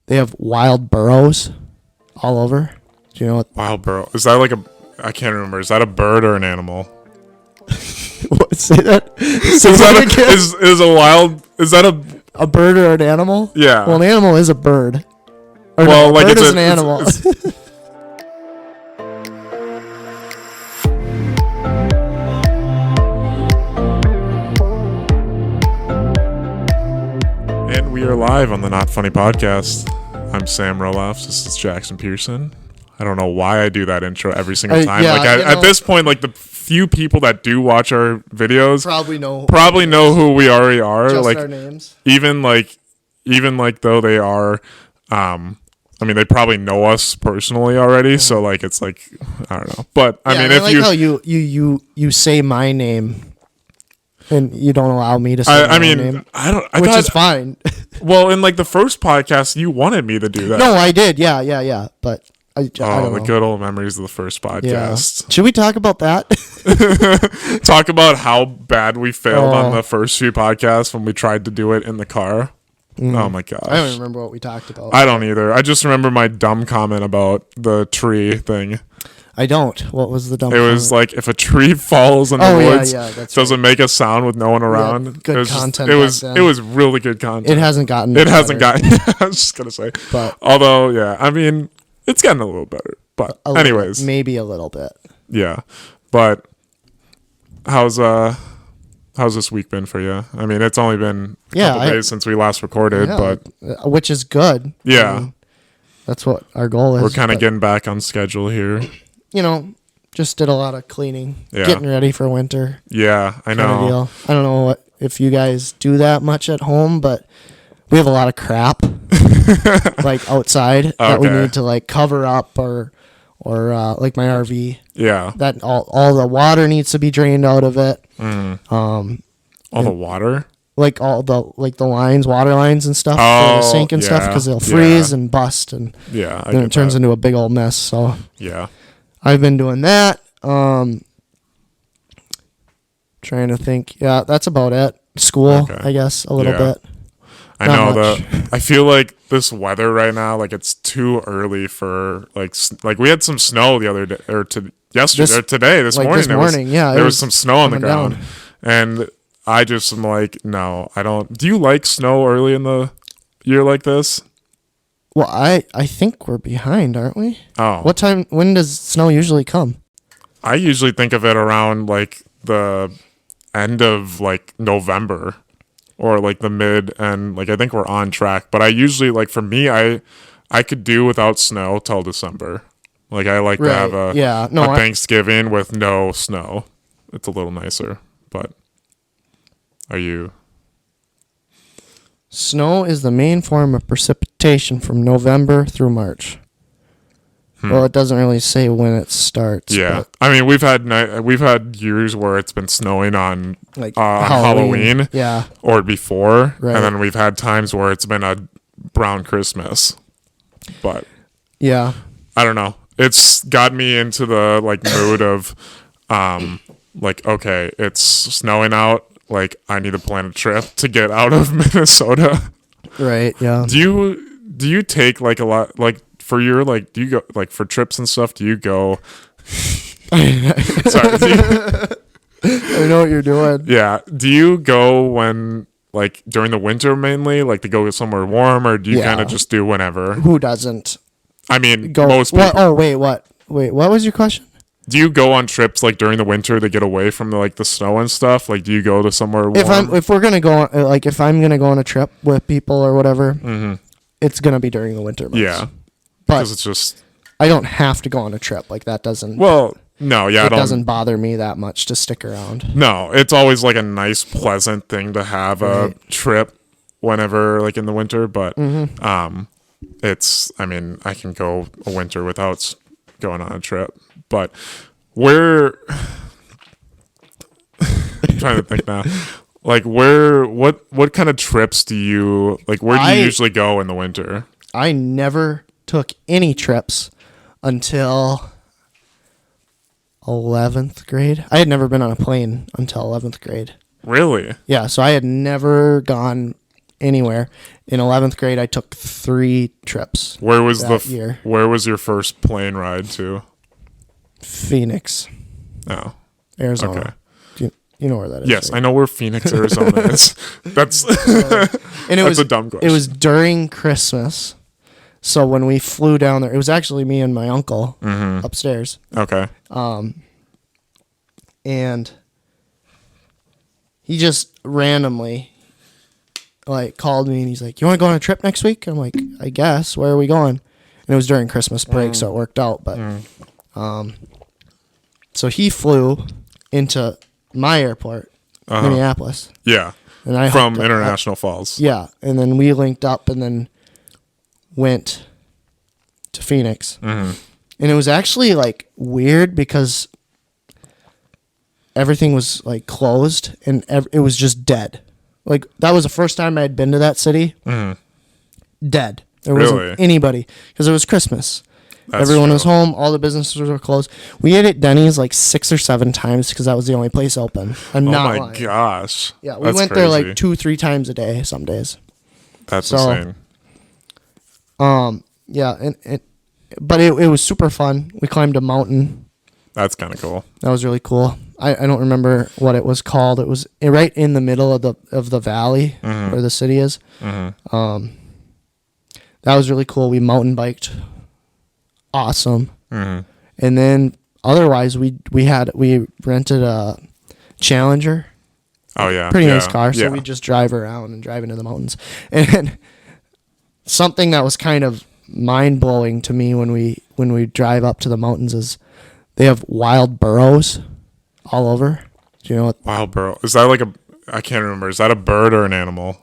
They have wild burros all over. Do you know what? Wild burro. Is that like I can't remember. Is that a bird or an animal? What, say that? Say Is that again. Is that A bird or an animal? Yeah. Well, an animal is a bird. Or well, no, like a bird it's is an animal. And we are live on the Not Funny podcast. I'm Sam Roloff. This is Jackson Pearson. I don't know why I do that intro every single time. Yeah, at this point, like the few people that do watch our videos probably know who we already are. just like our names. even though they are, they probably know us personally already. So like it's like I don't know, but I mean, if like how you say my name and you don't allow me to say my name, which is fine. Well, in like the first podcast, you wanted me to do that. No, I did. Yeah. But I don't know. Good old memories of the first podcast. Yeah. Should we talk about that? Talk about how bad we failed on the first few podcasts when we tried to do it in the car. Oh my gosh. I don't remember what we talked about. I don't either. I just remember my dumb comment about the tree thing. I don't. What was the dumb comment? It was like if a tree falls in the woods, doesn't make a sound with no one around. Yeah, good content. It was really good content. It hasn't gotten. I was just gonna say. But although, yeah, I mean, it's gotten a little better. But anyways, maybe a little bit. Yeah, but how's this week been for you? I mean, it's only been a couple days since we last recorded, but which is good. Yeah, I mean, that's what our goal is. We're kind of getting back on schedule here. You know, just did a lot of cleaning, getting ready for winter. Yeah, I know. Deal. I don't know if you guys do that much at home, but we have a lot of crap like outside that we need to like cover up or like my RV. Yeah. That all the water needs to be drained out of it. All the water? Like all the lines, water lines and stuff for the sink and stuff because they'll freeze and bust and then it turns into a big old mess. So yeah. I've been doing that. Trying to think. Yeah, that's about it. School, I guess, a little bit. I know I feel like this weather right now, like it's too early for like we had some snow the other day or today, this morning. There was some snow on the ground, and I just am like, no, I don't. Do you like snow early in the year like this? Well, I think we're behind, aren't we? Oh, when does snow usually come? I usually think of it around like the end of like November. Or like the mid, and like I think we're on track. But I usually like for me, I could do without snow till December. Like I like to have a Thanksgiving with no snow. It's a little nicer. But are you? Snow is the main form of precipitation from November through March. Well, it doesn't really say when it starts. Yeah, I mean we've had years where it's been snowing on like Halloween, or before, right. And then we've had times where it's been a brown Christmas. But yeah, I don't know. It's got me into the like mood of, like okay, it's snowing out. Like I need to plan a trip to get out of Minnesota. Right. Yeah. Do you take like a lot like? For your like, do you go like for trips and stuff? Do you go? Sorry, I know what you're doing. Yeah, do you go when like during the winter mainly, like to go somewhere warm, or do you kind of just do whenever? Who doesn't? I mean, most people. Oh wait, what? Wait, what was your question? Do you go on trips like during the winter to get away from the snow and stuff? Like, do you go to somewhere warm? If we're gonna go on, like if I'm gonna go on a trip with people or whatever, it's gonna be during the winter months. Yeah. But it's just I don't have to go on a trip like that. Doesn't it doesn't bother me that much to stick around. No, it's always like a nice, pleasant thing to have a trip whenever like in the winter. But it's I mean I can go a winter without going on a trip. But I'm trying to think now. Like what kind of trips do you like? Where do you usually go in the winter? I never took any trips until 11th grade. I had never been on a plane until 11th grade. Really? Yeah, so I had never gone anywhere. In 11th grade, I took 3 trips. Where was year? Where was your first plane ride to? Phoenix, Oh, Arizona. okay. You know where that is? Yes, right? I know where Phoenix, Arizona is. That's And it that's was a dumb question. It was during Christmas, so when we flew down there, it was actually me and my uncle upstairs. Okay. And he just randomly like called me and he's like, "You want to go on a trip next week?" I'm like, "I guess. Where are we going?" And it was during Christmas break, so it worked out. But so he flew into my airport, Minneapolis. Yeah. And I From hopped up- International Falls. Yeah, and then we linked up and then went to Phoenix. And it was actually like weird because everything was like closed and it was just dead. Like that was the first time I had been to that city. Dead. There wasn't Really? anybody because it was Christmas. That's Everyone was true. home. All the businesses were closed. We ate at Denny's like 6 or 7 times because that was the only place open. I'm Oh not my lying. gosh. Yeah, we That's went there crazy. like 2-3 times a day some days. That's so- insane. Yeah, but it was super fun. We climbed a mountain. That's kind of cool. That was really cool. I don't remember what it was called. It was right in the middle of the valley where the city is. That was really cool. We mountain biked. Awesome. And then otherwise we rented a Challenger. Oh yeah. Pretty yeah. nice car. So yeah. we just drive around and drive into the mountains. And something that was kind of mind blowing to me when we drive up to the mountains is they have wild burros all over. Do you know what? Wild burro. Is that like I can't remember. Is that a bird or an animal?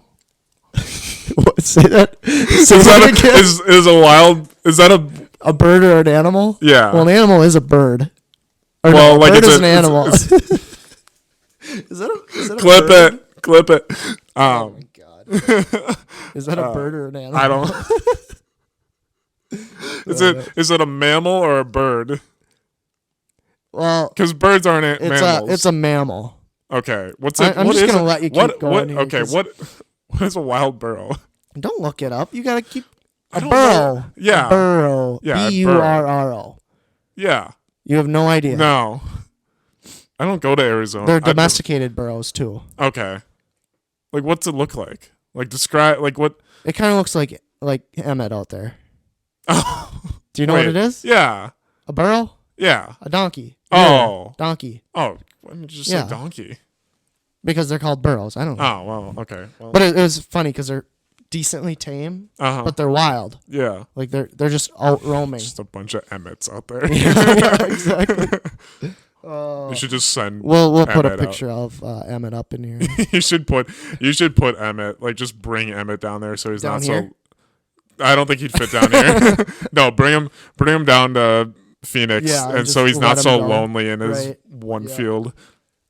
What, say that? Say Is that that again. is that a A bird or an animal? Yeah. Well, an animal is a bird. Or Well, no, a like bird it's is a- an it's- animal. it's- Is that a clip bird? it. Clip it. Oh my god. Is that a bird or an animal? I don't Is it a mammal or a bird? Well, Cuz birds aren't mammals. it's a mammal. Okay. What's it? I'm what just is gonna it? let you keep what, going What, here, okay, 'cause- what is a wild burro? Don't look it up. You gotta keep I a don't burrow. know. Yeah. A burrow. Yeah, Burro. Yeah. You have no idea. No. I don't go to Arizona. They're domesticated burros too. Okay. Like what's it look like? Like describe like what It kind of looks like Emmett out there. Oh. Do you know Wait. what it is? Yeah. A burro? Yeah. A donkey. Oh. Yeah, donkey. Oh, why didn't you just Yeah. say donkey? Because they're called burros. I don't know. Oh, well, okay. Well, But it was funny because they're decently tame, uh-huh. but they're wild. Yeah. Like they're just out roaming. Just a bunch of Emmets out there. Yeah, exactly. You should just send We'll put a Emmett picture of Emmett up in here. you should put Emmett, like just bring Emmett down there so he's Down not here? so I don't think he'd fit down here. No, bring him down to Phoenix Yeah, and just so he's let not him so go. lonely in his Right. one Yeah. field.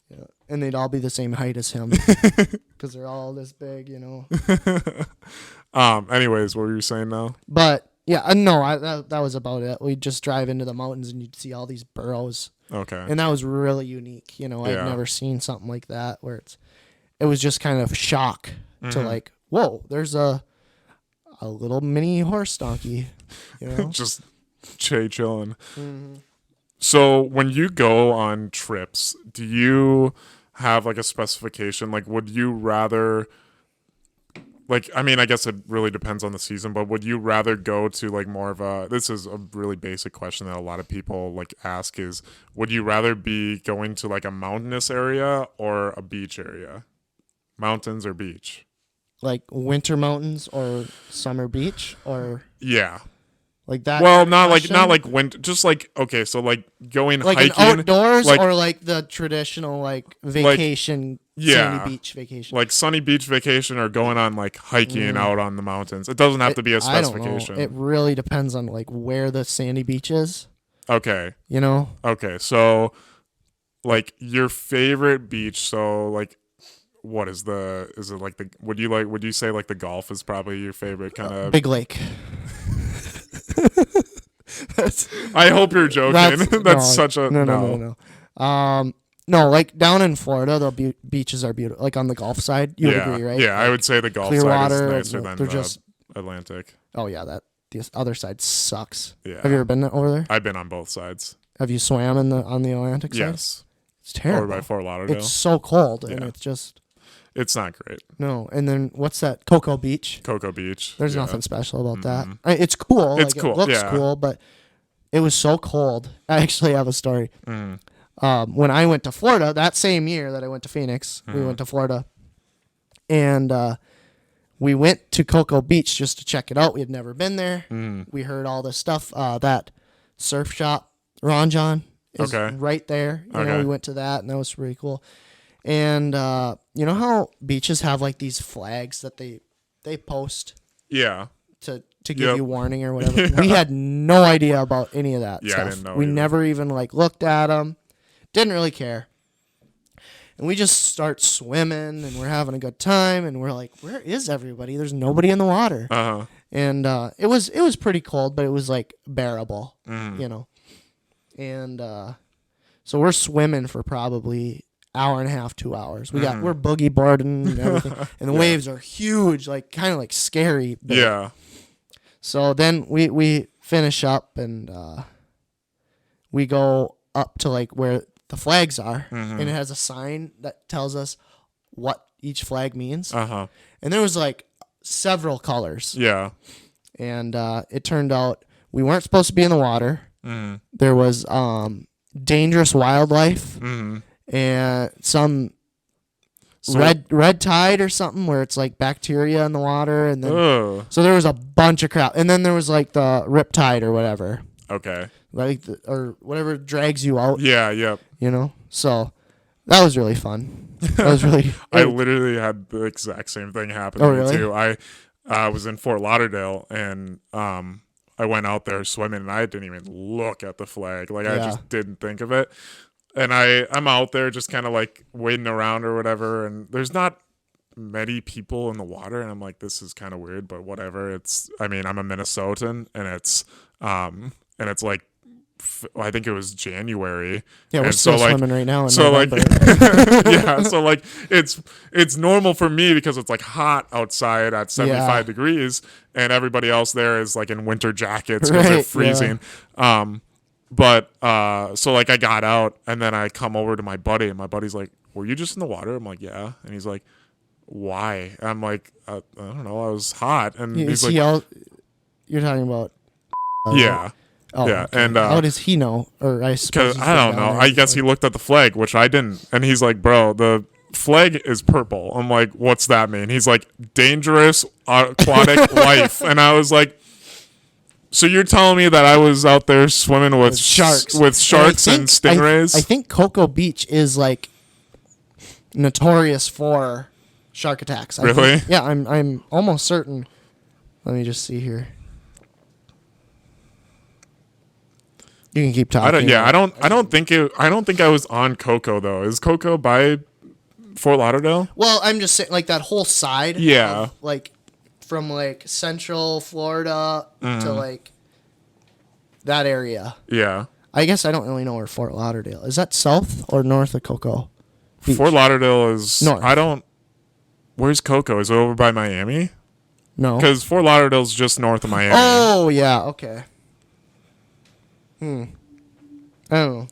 Yeah. And they'd all be the same height as him because they're all this big, you know. Anyways, what were you saying now? But yeah, no, that was about it. We'd just drive into the mountains and you'd see all these burrows, Okay. and that was really unique. You know, I'd Yeah. never seen something like that where it was just kind of shock to Mm-hmm. like, whoa, there's a little mini horse donkey, you know. Just chilling. Mm-hmm. So when you go on trips, do you have like a specification? Like, would you rather, like, I mean, I guess it really depends on the season, but would you rather go to like more of a, this is a really basic question that a lot of people like ask is, would you rather be going to like a mountainous area or a beach area? Mountains or beach? Like winter mountains or summer beach or Yeah. like that. Well, not question? like winter, just like, okay, so like going like hiking. an outdoors like- or like the traditional like vacation, yeah. sandy beach vacation. Like sunny beach vacation or going on like hiking out on the mountains. It doesn't have to be a I don't know. specification. It really depends on like where the sandy beach is. Okay. You know, Okay. So like your favorite beach, so like what is it like would you say like the Gulf is probably your favorite kind of Big Lake. I hope you're joking. That's no, such a no. No, like down in Florida, the beaches are beautiful. Like on the Gulf side, you would agree, right? Yeah, I would say the Gulf Clear side water, is nicer than they're the just- Atlantic. Oh yeah, the other side sucks. Yeah. Have you ever been over there? I've been on both sides. Have you swam on the Atlantic side? Yes. It's terrible. Over by Fort Lauderdale. It's so cold, and Yeah. it's just It's not great. no. And then what's that? Cocoa Beach. Cocoa Beach. There's yeah. nothing special about that. It's cool. It's like, cool, It looks yeah. cool, but it was so cold. I actually have a story. When I went to Florida that same year that I went to Phoenix, we went to Florida, and we went to Cocoa Beach just to check it out. We had never been there. We heard all this stuff. That surf shop, Ron John, is right there. You know, we went to that, and that was pretty cool. And you know how beaches have like these flags that they post Yeah. to give you warning or whatever. Yeah. We had no idea about any of that Yeah, I stuff. didn't know We either. never even like looked at them. Didn't really care. And we just start swimming and we're having a good time and we're like, where is everybody? There's nobody in the water. Uh-huh. And it was pretty cold, but it was like bearable, you know. And so we're swimming for probably hour and a half, 2 hours. We're boogie boarding and everything. And the waves are huge, like kind of like scary. But Yeah. so then we finish up and we go up to like where the flags are, and it has a sign that tells us what each flag means. Uh-huh. And there was like several colors. Yeah. And it turned out we weren't supposed to be in the water. There was dangerous wildlife and some red tide or something where it's like bacteria in the water, and then so there was a bunch of crap, and then there was like the riptide or whatever, Okay. like or whatever drags you out, Yeah, yep. you know. So that was really fun. That was really. I literally had the exact same thing happen to me too. I was in Fort Lauderdale and I went out there swimming and I didn't even look at the flag. Like I just didn't think of it. And I'm out there just kind of like wading around or whatever, and there's not many people in the water, and I'm like, this is kind of weird, but whatever. I'm a Minnesotan, and it's like I think it was January. Yeah, we're and still so, like, swimming right now. In so November. like yeah, so like it's normal for me because it's like hot outside at 75 degrees, and everybody else there is like in winter jackets because they're freezing. But so like I got out and then I come over to my buddy and my buddy's like, were you just in the water? I'm like, yeah. And he's like, why? I'm like, I don't know, I was hot. And he's like, you're talking about yeah. Oh, yeah. okay. And how does he know? Or I suppose because I don't know. I guess he looked at the flag, which I didn't. And he's like, bro, the flag is purple. I'm like, what's that mean? He's like, dangerous aquatic life. And I was like, so you're telling me that I was out there swimming with sharks, and stingrays? I think Cocoa Beach is like notorious for shark attacks. Really? Yeah, I'm almost certain. Let me just see here. You can keep talking. I don't think I was on Cocoa though. Is Cocoa by Fort Lauderdale? Well, I'm just saying, like that whole side. Yeah. Of, like from like Central Florida to like that area. Yeah. I guess I don't really know where Fort Lauderdale is. That south or north of Cocoa Beach? Fort Lauderdale is north. Where's Cocoa? Is it over by Miami? No. Because Fort Lauderdale's just north of Miami. Oh yeah. Okay. I don't know.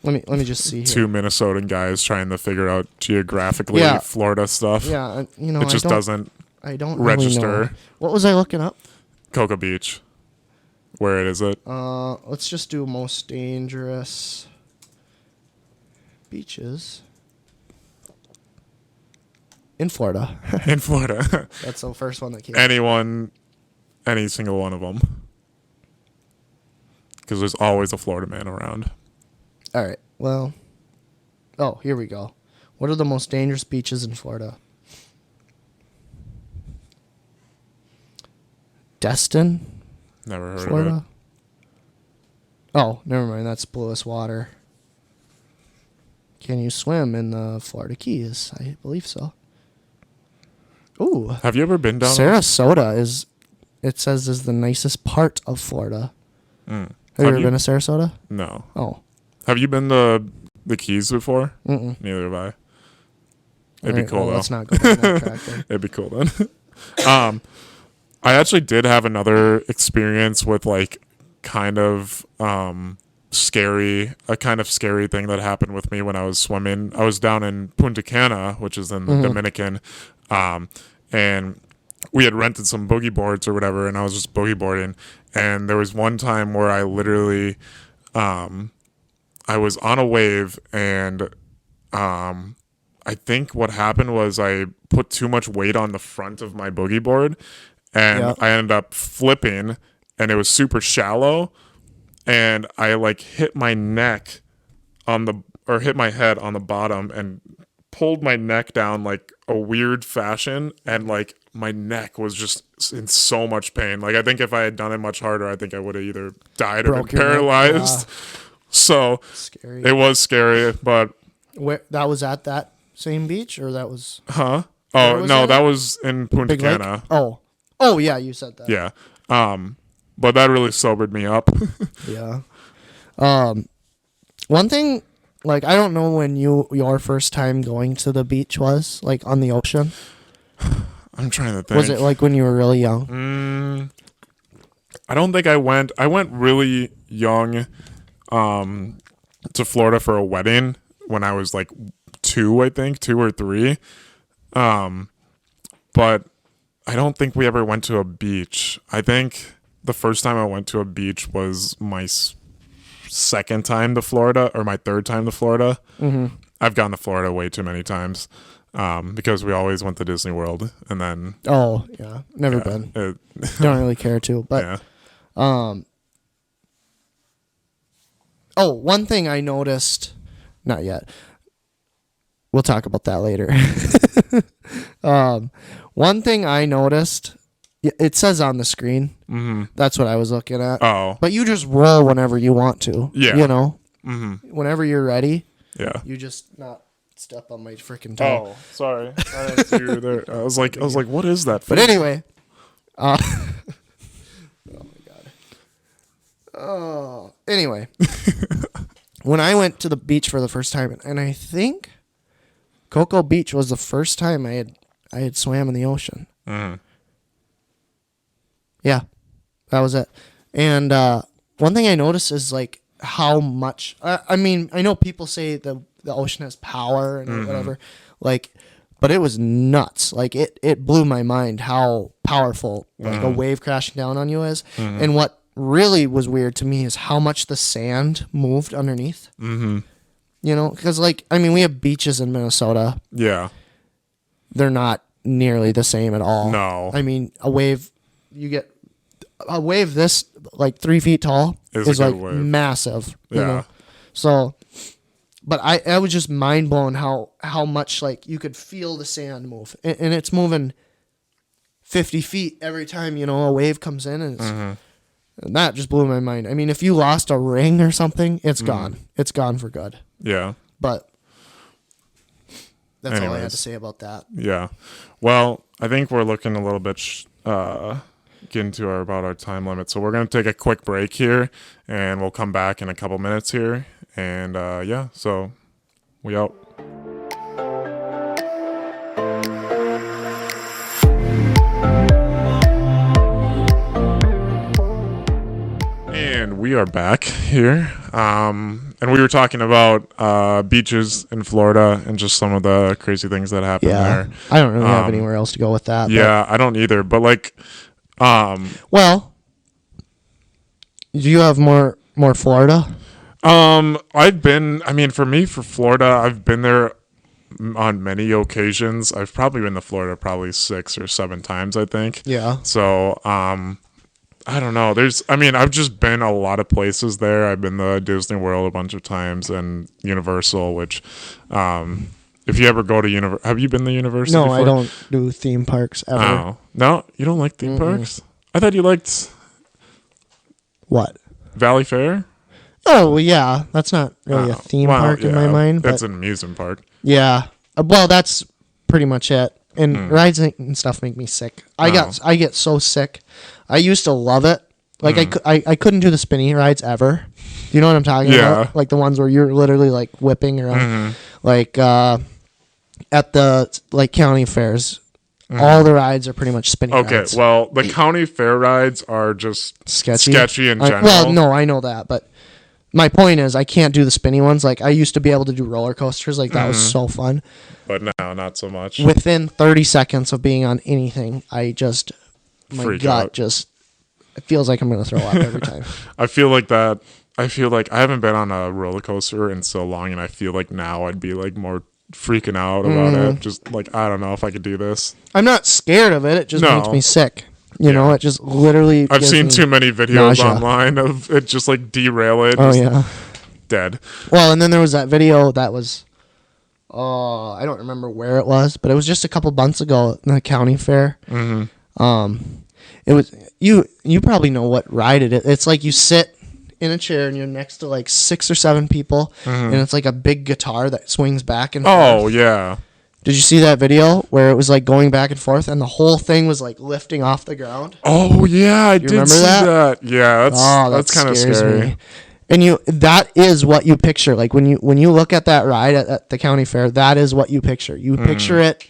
Let me just see here. Two Minnesotan guys trying to figure out geographically Florida stuff. Yeah, it just doesn't register. Really know. What was I looking up? Cocoa Beach. Where is it? Let's just do most dangerous beaches in Florida. In Florida. That's the first one that came. Any single one of them. Because there's always a Florida man around. All right. Well, here we go. What are the most dangerous beaches in Florida? Destin, Never heard Florida. of it. Oh, never mind. That's bluest water. Can you swim in the Florida Keys? I believe so. Ooh. Have you ever been down? Sarasota is the nicest part of Florida. Have you ever been to Sarasota? No. Oh. Have you been to the Keys before? Mm-mm. Neither have I. It'd All be right, cool well, though. let's not go down that track then. It'd be cool then. I actually did have another experience with like kind of a kind of scary thing that happened with me when I was swimming. I was down in Punta Cana, which is in the Dominican, and we had rented some boogie boards or whatever, and I was just boogie boarding. And there was one time where I literally, I was on a wave, and I think what happened was I put too much weight on the front of my boogie board, and I ended up flipping, and it was super shallow, and I like hit my neck hit my head on the bottom and pulled my neck down like a weird fashion, and like my neck was just in so much pain. Like I think if I had done it much harder, I think I would have either died or been paralyzed. So Scary. it was scary, but That was at that same beach, or that was? oh was no, that that at? was in Punta Big Lake? Cana. Oh yeah, you said that. Yeah. But that really sobered me up. Yeah. One thing, like, I don't know when your first time going to the beach was, like, on the ocean. I'm trying to think. Was it like when you were really young? I don't think I went. I went really young to Florida for a wedding when I was like 2 or 3. But I don't think we ever went to a beach. I think the first time I went to a beach was my second time to Florida, or my third time to Florida. Mm-hmm. I've gone to Florida way too many times because we always went to Disney World, and then never been. Don't really care to, but one thing I noticed, not yet. We'll talk about that later. One thing I noticed, it says on the screen. Mm-hmm. That's what I was looking at. Oh. But you just roll whenever you want to. Yeah. You know? Mm-hmm. Whenever you're ready. Yeah. You just not step on my freaking toe. Oh, sorry. I didn't see you were there. I was like, what is that? But anyway. Oh my God. Oh. Anyway. When I went to the beach for the first time, and I think Cocoa Beach was the first time I had swam in the ocean. Mm-hmm. Yeah, that was it. And one thing I noticed is like how much. I mean, I know people say the ocean has power and whatever, like, but it was nuts. Like it blew my mind how powerful like a wave crashing down on you is. And what really was weird to me is how much the sand moved underneath. Mm-hmm. You know, because like I mean, we have beaches in Minnesota. Yeah, they're not nearly the same at all. No, I mean a wave. You get a wave this like 3 feet tall is like wave. Massive. You Yeah. know? So, but I was just mind blown how much like you could feel the sand move, and it's moving 50 feet every time, you know, a wave comes in, and, and that just blew my mind. I mean, if you lost a ring or something, it's gone. It's gone for good. Yeah. But that's all I had to say about that. Yeah. Well, I think we're looking a little bit getting to about our time limit. So we're going to take a quick break here, and we'll come back in a couple minutes here. And so we out. And we are back here. And we were talking about beaches in Florida and just some of the crazy things that happen there. I don't really have anywhere else to go with that. Yeah, I don't either. But like, well, do you have more Florida? For Florida, I've been there on many occasions. I've probably been to Florida probably 6 or 7 times, I think. Yeah. So, I don't know. I've just been a lot of places there. I've been to Disney World a bunch of times and Universal, which, if you ever go to have you been to Universal No, before? I don't do theme parks ever. Oh. No? You don't like theme parks? I thought you liked What? Valley Fair? Oh, well, yeah. That's not really a theme park in my mind. It's But an amusement park. yeah. Well, that's pretty much it. And rides and stuff make me sick. I get so sick. I used to love it. Like I couldn't do the spinny rides ever. Do you know what I'm talking about? Like the ones where you're literally like whipping around. Like at the like county fairs, all the rides are pretty much spinny rides. Okay, well, the county fair rides are just sketchy in general. Well, no, I know that, but my point is I can't do the spinny ones. Like I used to be able to do roller coasters. Like that was so fun. But now, not so much. Within 30 seconds of being on anything, my Freak gut out. just, it feels like I'm going to throw up every time. I feel like I haven't been on a roller coaster in so long, and I feel like now I'd be like more freaking out about it. Just like, I don't know if I could do this. I'm not scared of it. It just makes me sick. You know, it just literally. I've seen too many videos nausea online of it just like derailing. Oh, yeah. Dead. Well, and then there was that video that was, I don't remember where it was, but it was just a couple months ago in the county fair. It was, you probably know what ride it is. It's like you sit in a chair and you're next to like 6 or 7 people, and it's like a big guitar that swings back and forth. Oh, yeah. Did you see that video where it was like going back and forth and the whole thing was like lifting off the ground? Oh yeah, I did remember see that. Yeah, that's kind of scary. Me. And that is what you picture. Like when you look at that ride at the county fair, that is what you picture. You picture it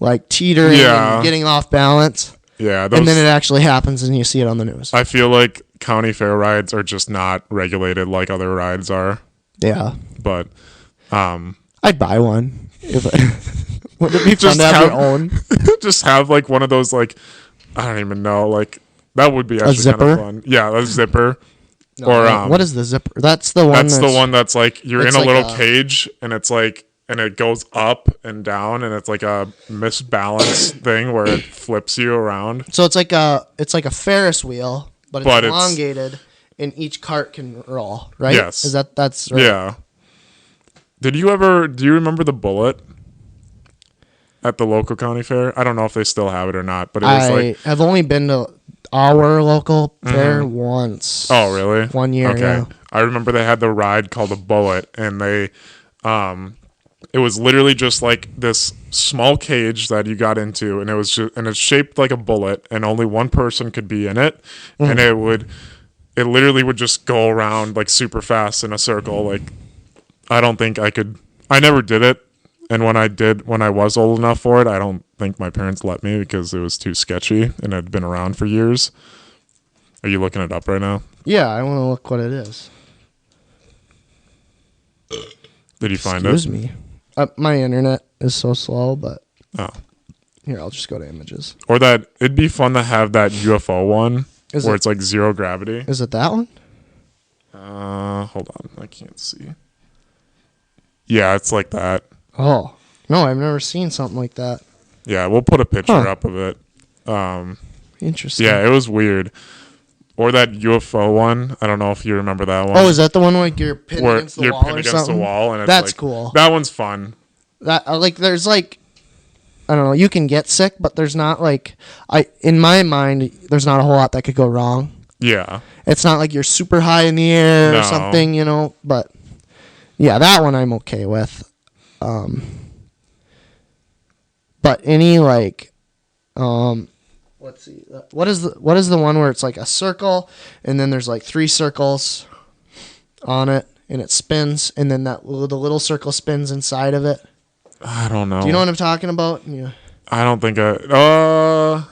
like teetering and getting off balance. Yeah, and then it actually happens and you see it on the news. I feel like county fair rides are just not regulated like other rides are. Yeah. But I'd buy one. Would it be fun to have your own? Just have like one of those, like, I don't even know, like that would be actually kind of fun. Yeah, a zipper. No, or what is the zipper? That's the one. That's the one that's like you're in a little cage and it's like, and it goes up and down and it's like a misbalanced thing where it flips you around. So it's like a Ferris wheel, but it's elongated and each cart can roll, right? Yes. That's right? Yeah. Do you remember the bullet at the local county fair? I don't know if they still have it or not, but it was I've only been to our local fair once. Oh, really? 1 year. Okay. Yeah. I remember they had the ride called the Bullet, and they, it was literally just like this small cage that you got into, and it's shaped like a bullet, and only one person could be in it, and it literally would just go around like super fast in a circle. Like, I don't think I could. I never did it, and when I was old enough for it, I don't think my parents let me because it was too sketchy and it had been around for years. Are you looking it up right now? Yeah, I want to look what it is. Did you find it? Excuse me. My internet is so slow, but oh, here, I'll just go to images. Or it'd be fun to have that UFO one where it's like zero gravity. Is it that one? Hold on, I can't see. Yeah, it's like that. Oh no, I've never seen something like that. Yeah, we'll put a picture up of it. Interesting. Yeah, it was weird. Or that UFO one. I don't know if you remember that one. Oh, is that the one where you're pinned against the wall or something? The wall and it's That's cool. That one's fun. That there's like, I don't know. You can get sick, but there's not like in my mind, there's not a whole lot that could go wrong. Yeah. It's not like you're super high in the air or something, you know. But yeah, that one I'm okay with. But any like, let's see. What is the one where it's like a circle and then there's like 3 circles on it and it spins and then the little circle spins inside of it? I don't know. Do you know what I'm talking about? Yeah. I don't think I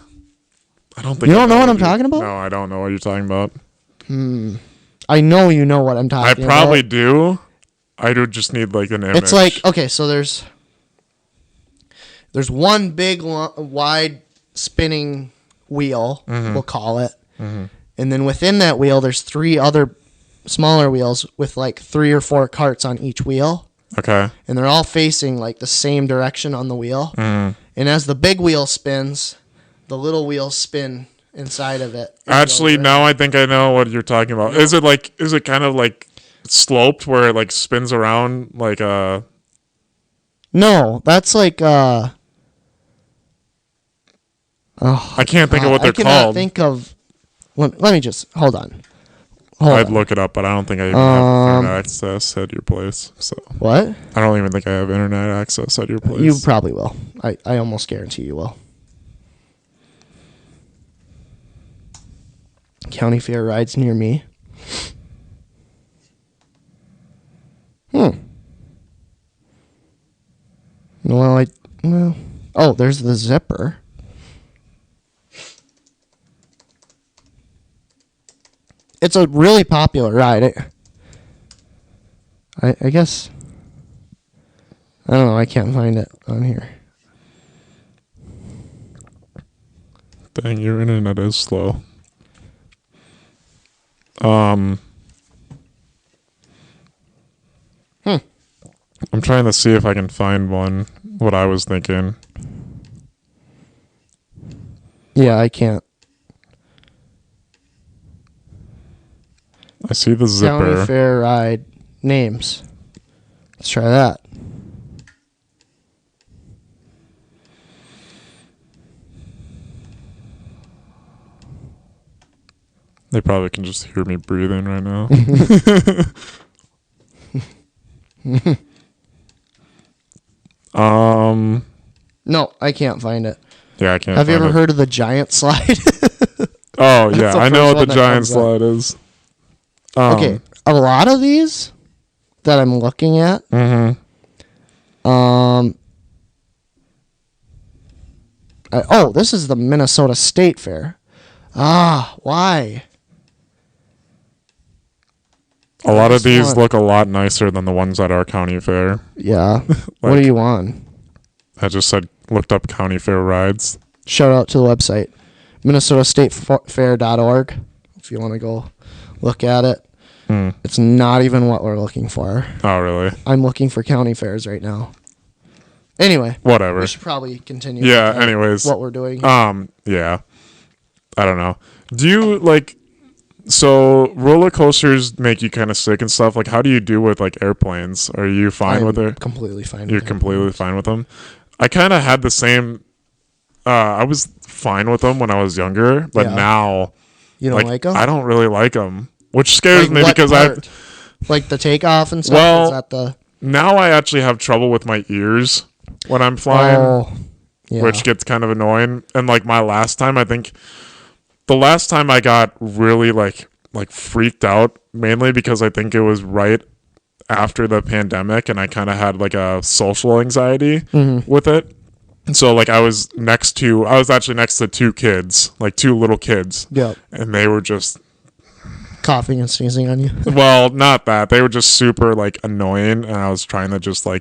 don't think you don't know what I'm talking about? No, I don't know what you're talking about. I know you know what I'm talking about. I probably do. I do just need like an image. It's like, okay, so there's one big wide spinning wheel, we'll call it. And then within that wheel, there's 3 other smaller wheels with like 3 or 4 carts on each wheel. Okay. And they're all facing like the same direction on the wheel. And as the big wheel spins, the little wheels spin inside of it. Actually, now I think I know what you're talking about. Is it kind of like sloped where it like spins around like a... No, that's like I can't think of what they're called. I cannot think of... Let me just... Hold on. I'd look it up, but I don't think I even have internet access at your place. So what? I don't even think I have internet access at your place. You probably will. I almost guarantee you will. County fair rides near me. Oh, there's the zipper. It's a really popular ride. I guess. I don't know. I can't find it on here. Dang, your internet is slow. I'm trying to see if I can find one. What I was thinking. Yeah, I can't. I see the zipper. County fair ride names. Let's try that. They probably can just hear me breathing right now. No, I can't find it. Yeah, I can't. Have you ever heard of the giant slide? Oh yeah, I know what the that giant comes up. slide is. Okay, a lot of these that I'm looking at. This is the Minnesota State Fair. Why? A lot of these look a lot nicer than the ones at our county fair. Yeah. What are you on? I just looked up county fair rides. Shout out to the website, minnesotastatefair.org, if you want to go look at it. It's not even what we're looking for. Oh, really? I'm looking for county fairs right now. Anyway. Whatever. We should probably continue. Yeah, anyways. What we're doing here. Yeah. I don't know. Do you, so roller coasters make you kind of sick and stuff. Like, how do you do with, airplanes? Are you fine with it? Completely fine. You're completely fine with them? I kind of had the same... I was fine with them when I was younger, but now... You don't like them? I don't really like them. Which scares me because like the takeoff and stuff? Well, is that the... now I actually have trouble with my ears when I'm flying, which gets kind of annoying. And my last time, I think the last time I got really freaked out, mainly because I think it was right after the pandemic, and I kind of had a social anxiety with it. So I was actually next to two kids, two little kids. Yeah. And they were just coughing and sneezing on you. Well, not that. They were just super annoying, and I was trying to just I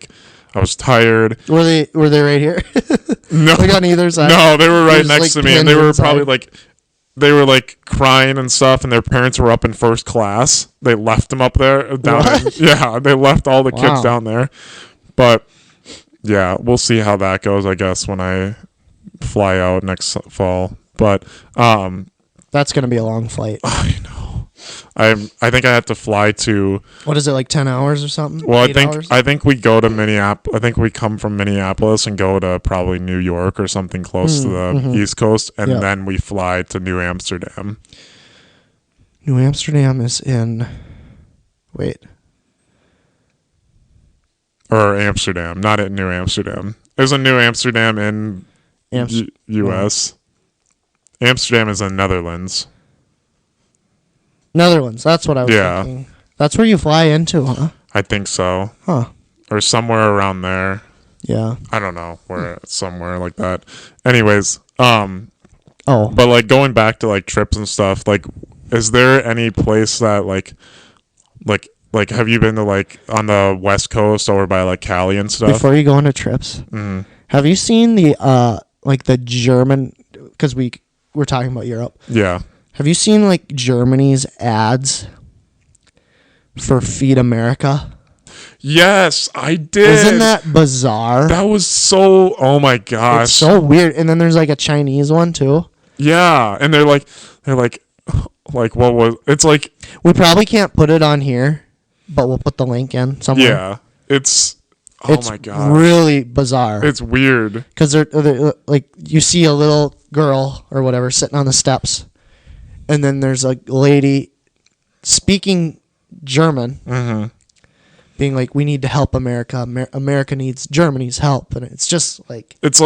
was tired. Were they right here? No. On either side? No, they were right next to me, and they were probably they were crying and stuff, and their parents were up in first class. They left them up there yeah, they left all the kids down there. But yeah, we'll see how that goes, I guess, when I fly out next fall. But that's going to be a long flight. I know. I think I have to fly to... What is it, 10 hours or something? Well, I think we go to Minneapolis. I think we come from Minneapolis and go to probably New York or something close to the East Coast, and then we fly to New Amsterdam. New Amsterdam is in... Wait. Or Amsterdam, not in New Amsterdam. There's a New Amsterdam in U.S. Amsterdam is in Netherlands. Netherlands, that's what I was thinking. That's where you fly into, huh? I think so. Huh. Or somewhere around there. Yeah. I don't know where, somewhere like that. Anyways, but going back to trips and stuff, is there any place that have you been to on the West Coast or by Cali and stuff? Before you go on to trips, have you seen the the German? Because we're talking about Europe. Yeah. Have you seen Germany's ads for Feed America? Yes, I did. Isn't that bizarre? That was so... Oh my gosh. It's so weird. And then there's a Chinese one too. Yeah, and they're what was... It's we probably can't put it on here, but we'll put the link in somewhere. Yeah, it's... Oh my god. Really bizarre. It's weird. Because they're you see a little girl or whatever sitting on the steps. And then there's a lady speaking German, being we need to help America. America needs Germany's help, and it's just it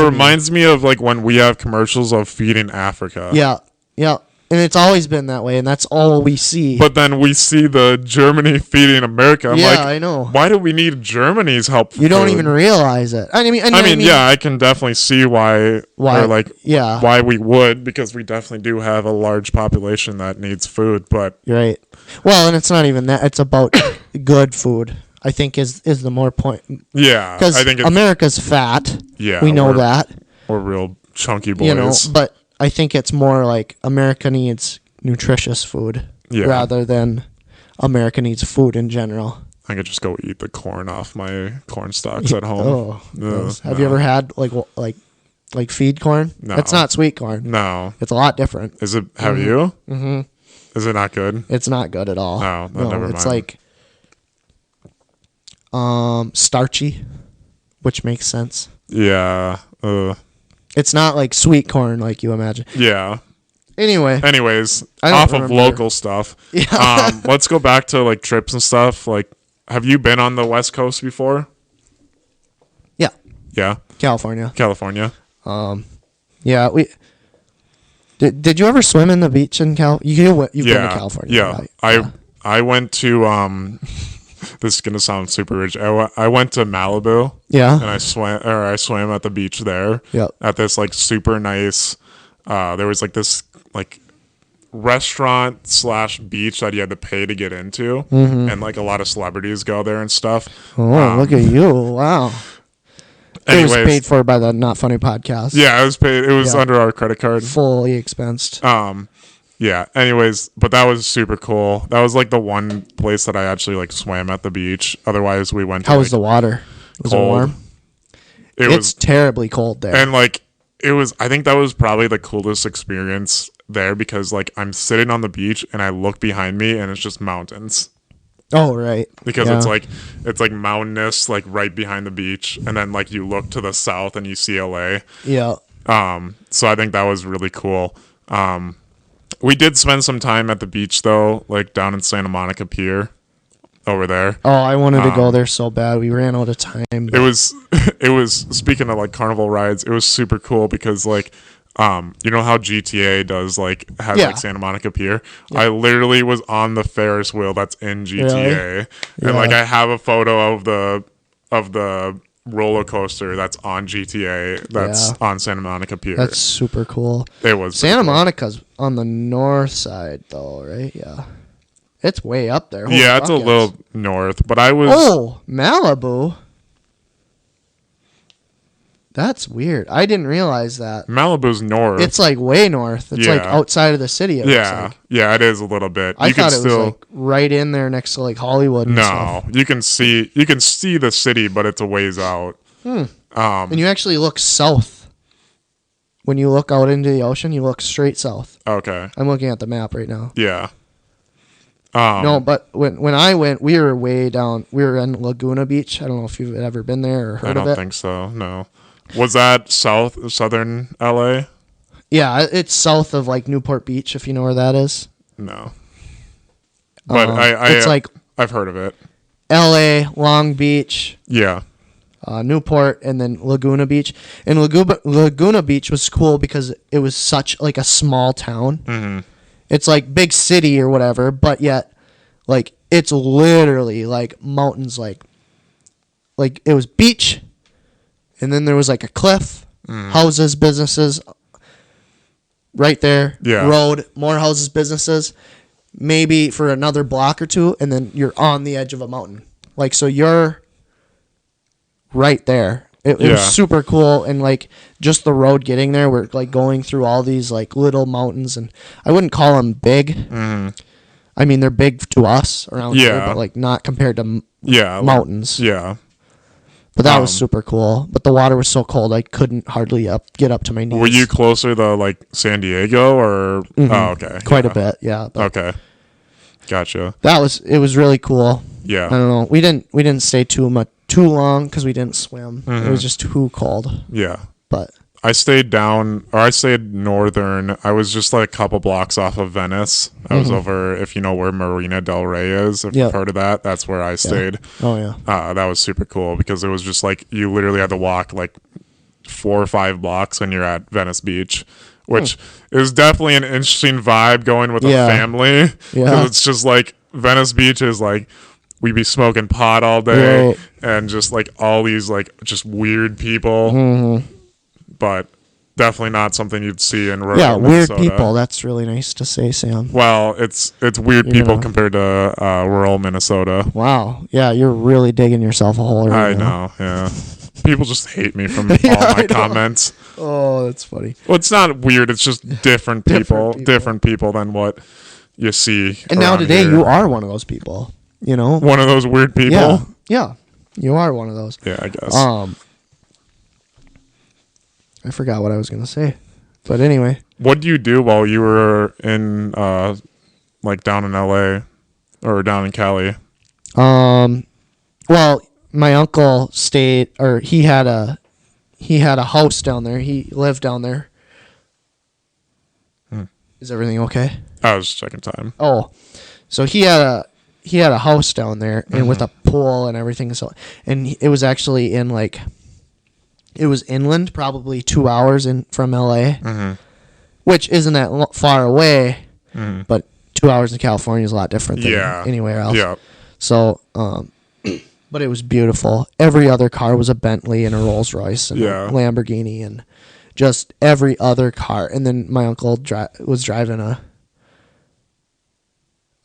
reminds me of when we have commercials of feeding Africa. Yeah, Yeah. And it's always been that way, and that's all we see. But then we see the Germany feeding America. I'm like, I know. Why do we need Germany's help? You don't even realize it. I mean, yeah, I can definitely see why we would, because we definitely do have a large population that needs food. But you're right. Well, and it's not even that. It's about good food, I think, is the more point. Yeah, because America's fat. Yeah, we know that. We're real chunky boys. But I think it's more like America needs nutritious food rather than America needs food in general. I could just go eat the corn off my corn stalks at home. Have you ever had like feed corn? No. It's not sweet corn. No. It's a lot different. Is it? Have you? Mm-hmm. Is it not good? It's not good at all. No, never mind. It's like starchy, which makes sense. Yeah. It's not like sweet corn like you imagine. Yeah. Anyways, off of local stuff. Yeah. Let's go back to like trips and stuff. Like, have you been on the West Coast before? Yeah. Yeah. California. Yeah. We did you ever swim in the beach in Cal? You've been to California. Yeah. Right? I went to this is gonna sound super rich. I went to Malibu. Yeah. And I swam at the beach there. Yeah. At this like super nice. There was like this like restaurant / beach that you had to pay to get into, and like a lot of celebrities go there and stuff. Oh, look at you! Wow. Anyways, it was paid for by the Not Funny podcast. Yeah, it was paid. It was under our credit card, fully expensed. Yeah. Anyways, but that was super cool. That was like the one place that I actually like swam at the beach. Otherwise, we went to, how was the water? Was cold. It warm? It's terribly cold there. And like I think that was probably the coolest experience there, because like I'm sitting on the beach and I look behind me and it's just mountains. Oh, right. Because it's like mountainous, like right behind the beach, and then like you look to the south and you see LA. Yeah. So I think that was really cool. We did spend some time at the beach though, like down in Santa Monica Pier over there. Oh, I wanted to go there so bad. We ran out of time. It was speaking of like carnival rides, it was super cool because like you know how GTA does like like Santa Monica Pier? Yeah. I literally was on the Ferris wheel that's in GTA. Really? And like I have a photo of the roller coaster that's on GTA that's on Santa Monica Pier. That's super cool. It was Santa Monica's on the north side though, right? Yeah. It's way up there. Holy it's a little north, but I was... Oh, Malibu. That's weird. I didn't realize that. Malibu's north. It's like way north. It's like outside of the city. Yeah, it is a little bit. I thought it was like right in there next to like Hollywood and stuff. You can see the city, but it's a ways out. And you actually look south. When you look out into the ocean, you look straight south. Okay. I'm looking at the map right now. Yeah. No, but when I went, we were way down. We were in Laguna Beach. I don't know if you've ever been there or heard of it. I don't think so. No. Was that southern LA? Yeah, it's south of like Newport Beach, if you know where that is. No. But it's like I've heard of it. LA, Long Beach. Yeah. Newport, and then Laguna Beach. And Laguna Beach was cool because it was such like a small town. Mm-hmm. It's like big city or whatever, but yet like it's literally like mountains, like it was beach, and then there was like a cliff, houses, businesses right there, road, more houses, businesses, maybe for another block or two, and then you're on the edge of a mountain. Like, so you're right there. It was super cool, and like just the road getting there, we're like going through all these like little mountains, and I wouldn't call them big. Mm-hmm. I mean, they're big to us around here, but like not compared to mountains. Yeah. But that was super cool. But the water was so cold, I couldn't hardly get up to my knees. Were you closer to like San Diego or? Mm-hmm. Oh, okay. Quite a bit, yeah. Okay. Gotcha. It was really cool. Yeah. I don't know. We didn't stay too long because we didn't swim. Mm-hmm. It was just too cold. Yeah. But I stayed northern. I was just like a couple blocks off of Venice. I was over, if you know where Marina del Rey is, if you've heard of that, that's where I stayed. Oh yeah. That was super cool because it was just like you literally had to walk like 4 or 5 blocks when you're at Venice Beach, which is definitely an interesting vibe going with a family. Yeah. It's just like Venice Beach is like we be smoking pot all day and just like all these like just weird people. But definitely not something you'd see in rural Minnesota. Weird people. That's really nice to say, Sam. Well, it's weird people compared to rural Minnesota. Wow. Yeah, you're really digging yourself a hole right now. I know, yeah. People just hate me from all my comments. Oh, that's funny. Well, it's not weird. It's just different people than what you see. And now today here. you are one of those people, you know? One of those weird people? Yeah. You are one of those. Yeah, I guess. I forgot what I was going to say. But anyway. What do you do while you were in, like, down in L.A. or down in Cali? Well, my uncle stayed, or he had a house down there. He lived down there. Is everything okay? I was checking time. Oh, so he had a house down there and with a pool and everything. So, and it was actually in like, it was inland, probably 2 hours from LA, which isn't that far away, but 2 hours in California is a lot different than anywhere else. Yeah. So, but it was beautiful. Every other car was a Bentley and a Rolls Royce and a Lamborghini and just every other car. And then my uncle was driving a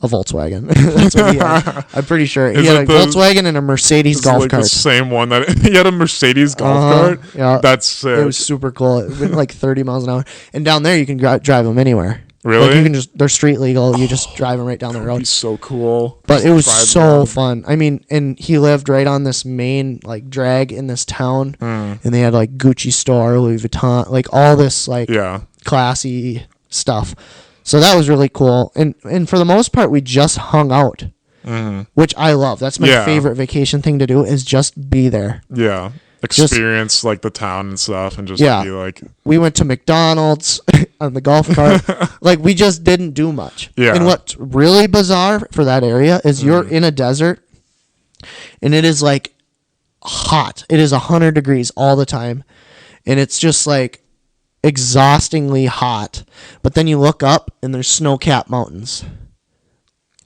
Volkswagen. That's what he had. I'm pretty sure he had a Volkswagen and a Mercedes golf like cart. The same one that he had a Mercedes golf cart. Yeah, that's sick. It was super cool. It went like 30 miles an hour. And down there, you can drive them anywhere. Really? Like you can they're street legal. You just drive them right down the road. That'd be so cool. But it was so fun. I mean, and he lived right on this main like drag in this town, and they had like Gucci store, Louis Vuitton, like all this like classy stuff. So that was really cool. And for the most part, we just hung out, which I love. That's my favorite vacation thing to do is just be there. Yeah. Experience like the town and stuff and just be like. We went to McDonald's on the golf cart. Like we just didn't do much. Yeah. And what's really bizarre for that area is you're in a desert and it is like hot. It is 100 degrees all the time. And it's just like exhaustingly hot, but then you look up and there's snow-capped mountains.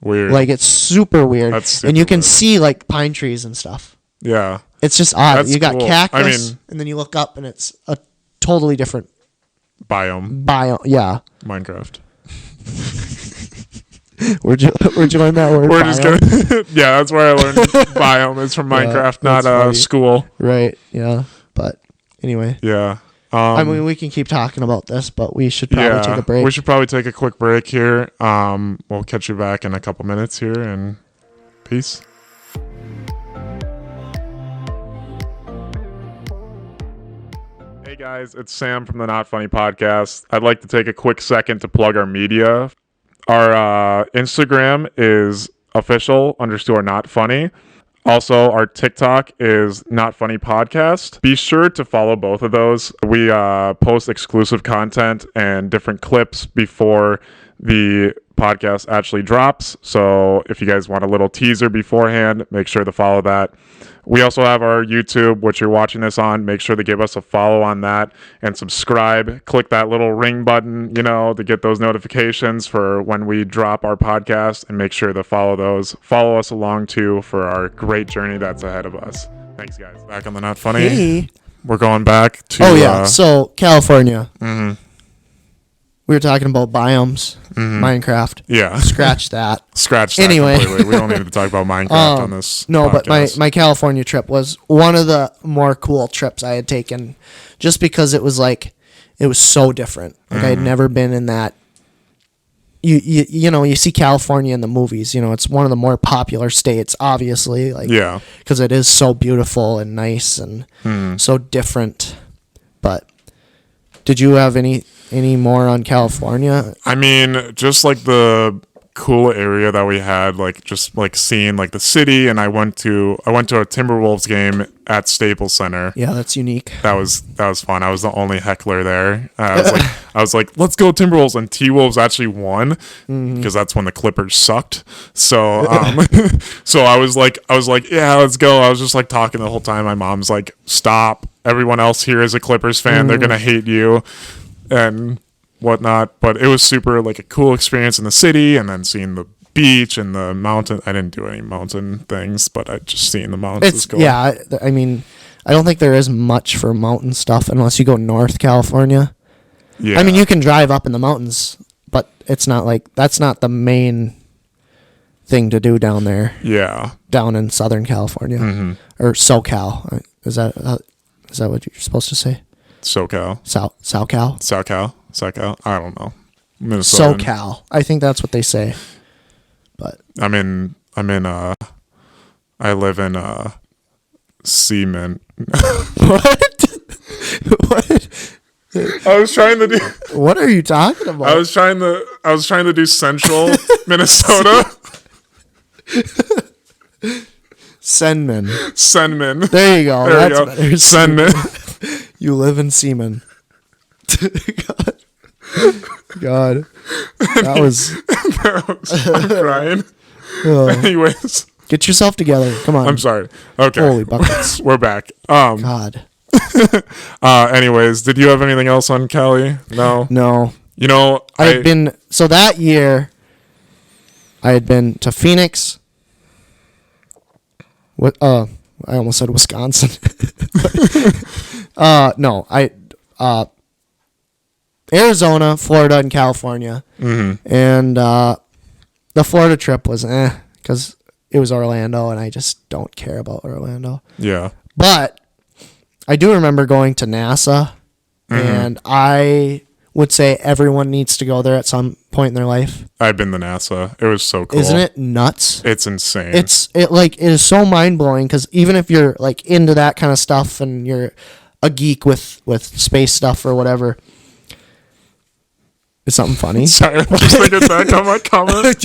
Weird. Like it's super weird. That's super and you can weird. See like pine trees and stuff. Yeah. It's just odd. That's you got cool. cactus, and then you look up and it's a totally different biome. Yeah. Minecraft. Where'd you learn that word? We're just gonna. Yeah, that's where I learned biome is from Minecraft, not school. Right. Yeah. But anyway. Yeah. I mean, we can keep talking about this, but we should probably take a break. We should probably take a quick break here. We'll catch you back in a couple minutes here, and peace. Hey guys, it's Sam from the Not Funny Podcast. I'd like to take a quick second to plug our media. Our Instagram is official_notfunny. Also, our TikTok is Not Funny Podcast. Be sure to follow both of those. We post exclusive content and different clips before the podcast actually drops. So if you guys want a little teaser beforehand, make sure to follow that. We also have our YouTube, which you're watching this on. Make sure to give us a follow on that and subscribe. Click that little ring button, to get those notifications for when we drop our podcast, and make sure to follow those. Follow us along too for our great journey that's ahead of us. Thanks, guys. Back on the Not Funny. Hey. We're going back to... Oh, yeah. So, California. We were talking about biomes, Minecraft. Yeah. Scratch that. Scratch that anyway. Completely. We don't need to talk about Minecraft on this podcast. But my California trip was one of the more cool trips I had taken just because it was like, it was so different. Like I had never been in that. You see California in the movies, it's one of the more popular states, obviously. Because it is so beautiful and nice and so different. But did you have any more on California? I mean, just like the cool area that we had, like just like seeing like the city, and I went to a Timberwolves game at Staples Center. Yeah, that's unique. That was fun. I was the only heckler there. I was like, let's go Timberwolves, and T-Wolves actually won because that's when the Clippers sucked. So so I was like, yeah, let's go. I was just like talking the whole time. My mom's like, stop. Everyone else here is a Clippers fan. They're gonna hate you. And whatnot. But it was super like a cool experience in the city, and then seeing the beach and the mountain. I didn't do any mountain things, but I just seen the mountains. It's yeah. I mean, I don't think there is much for mountain stuff unless you go North California. Yeah. I mean, you can drive up in the mountains, but it's not like that's not the main thing to do down there. Yeah. Down in Southern California or SoCal. Is that what you're supposed to say? SoCal. SoCal. I don't know. Minnesota. SoCal. I think that's what they say. But I live in Seaman. What? What? I was trying to do. What are you talking about? I was trying to do Central Minnesota. Senman. There you go. There That's you go. better. Senman. You live in Seaman. God. That was. I'm crying. Oh. Anyways, Get yourself together. Come on. I'm sorry. Okay. Holy buckets. We're back. God. Anyways, did you have anything else on Cali? No. No. You know, I had been. So that year, I had been to Phoenix. What? I almost said Wisconsin. No. Arizona, Florida, and California. And the Florida trip was because it was Orlando, and I just don't care about Orlando. Yeah. But I do remember going to NASA, and I would say everyone needs to go there at some point in their life. I've been to NASA. It was so cool. Isn't it nuts? It's insane. It is so mind blowing because even if you're like into that kind of stuff and you're a geek with space stuff or whatever. Is something funny? Sorry, I'm just thinking back on my comment.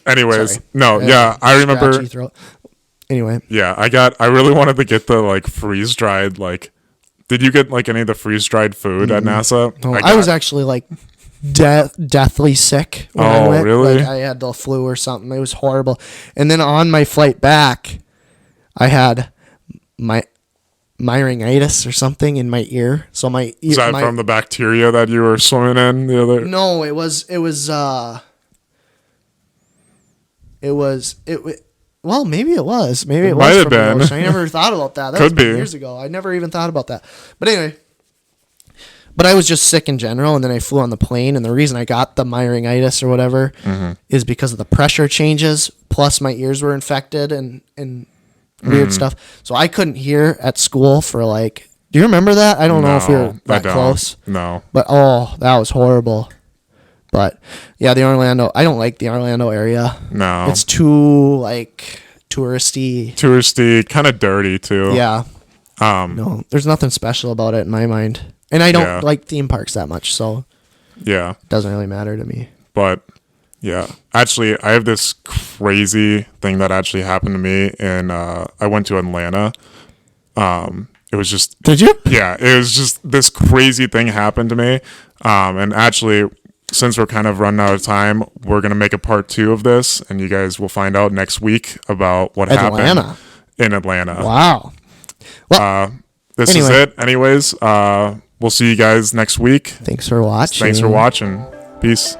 Anyways, Sorry. no, yeah, I remember. Scratchy throat. Anyway, Yeah, I really wanted to get the like freeze dried. Like, did you get like any of the freeze dried food at NASA? no, I was actually like deathly sick when I Oh, went. really? Like I had the flu or something. It was horrible. And then on my flight back, I had my myringitis or something in my ear. So my ear, Is that from the bacteria that you were swimming in the other? No, it was well, maybe it was. Maybe it might was have from the been. ocean. I never thought about that. That Could was be. years ago. I never even thought about that. But anyway, I was just sick in general, and then I flew on the plane, and the reason I got the myringitis or whatever is because of the pressure changes, plus my ears were infected and weird stuff. So I couldn't hear at school for like, do you remember that? I don't know if we were that close. No. But that was horrible. But yeah, I don't like the Orlando area. No. It's too like touristy, kind of dirty too. Yeah. No, there's nothing special about it in my mind. And I don't like theme parks that much, so Yeah. it doesn't really matter to me. But yeah, actually, I have this crazy thing that actually happened to me, and I went to Atlanta. It was just. Did you? Yeah, it was just this crazy thing happened to me, and actually, since we're kind of running out of time, we're gonna make a part 2 of this, and you guys will find out next week about what happened in Atlanta. Wow. Well, This is it. Anyways, we'll see you guys next week. thanks for watching. Peace.